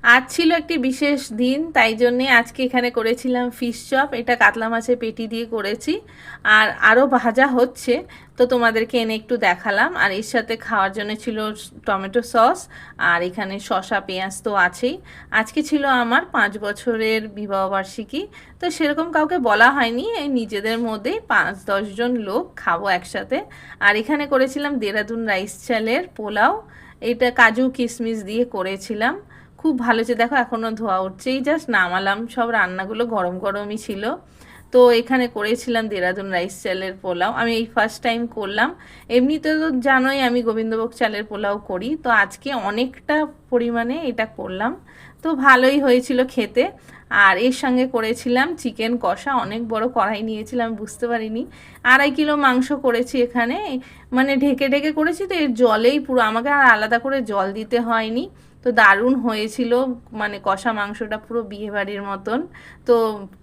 আজ ছিল একটি বিশেষ দিন, তাই জন্যে আজকে এখানে করেছিলাম ফিশ চপ। এটা কাতলা মাছের পেটি দিয়ে করেছি, আর আরও ভাজা হচ্ছে, তো তোমাদেরকে এনে একটু দেখালাম। আর এর সাথে খাওয়ার জন্য ছিল টমেটো সস, আর এখানে শসা পেঁয়াজ তো আছেই। আজকে ছিল আমার 5 বছরের বিবাহবার্ষিকী, তো সেরকম কাউকে বলা হয়নি, এই নিজেদের মধ্যেই 5-10 জন লোক খাবো একসাথে। আর এখানে করেছিলাম দেরাদুন রাইস চালের পোলাও, এটা কাজু কিশমিশ দিয়ে করেছিলাম। খুব ভালো হয়েছে, দেখো এখনও ধোয়া উঠছেই, জাস্ট নামালাম, সব রান্নাগুলো গরম গরমই ছিল। তো এখানে করেছিলাম দেরাদুন রাইস চালের পোলাও, আমি এই ফার্স্ট টাইম করলাম। এমনিতে তো জানোই আমি গোবিন্দভোগ চালের পোলাও করি, তো আজকে অনেকটা পরিমাণে এটা করলাম, তো ভালোই হয়েছিল খেতে। আর এর সঙ্গে করেছিলাম চিকেন কষা, অনেক বড় কড়াই নিয়েছিলাম, বুঝতে পারিনি। 2.5 কিলো মাংস করেছি এখানে, মানে ঢেকে ঢেকে করেছি, তো এর জলেই পুরো, আমাকে আর আলাদা করে জল দিতে হয়নি। তো দারুণ হয়েছিল, মানে কষা মাংসটা পুরো বিয়েবাড়ির মতন। তো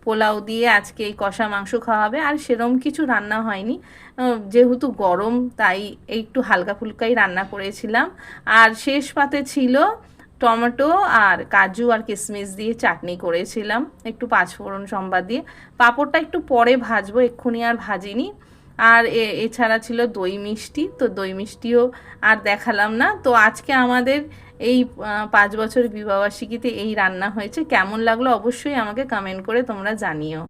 পোলাও দিয়ে আজকে এই কষা মাংস খাওয়া হবে, আর সেরম কিছু রান্না হয়নি, যেহেতু গরম তাই একটু হালকা ফুলকাই রান্না করেছিলাম। আর শেষ পাতে ছিল টমেটো আর কাজু আর কিশমিশ দিয়ে চাটনি করেছিলাম, একটু পাঁচফোড়ন সম্বাদ দিয়ে। পাঁপড়টা একটু পরে ভাজবো, এক্ষুনি আর ভাজিনি। আর এছাড়া ছিল দই মিষ্টি, তো দই মিষ্টিও আর দেখালাম না। তো আজকে আমাদের এই 5 বছর বিবাহবার্ষিকীতে এই রান্না হয়েছে। কেমন লাগলো অবশ্যই আমাকে কমেন্ট করে তোমরা জানিও।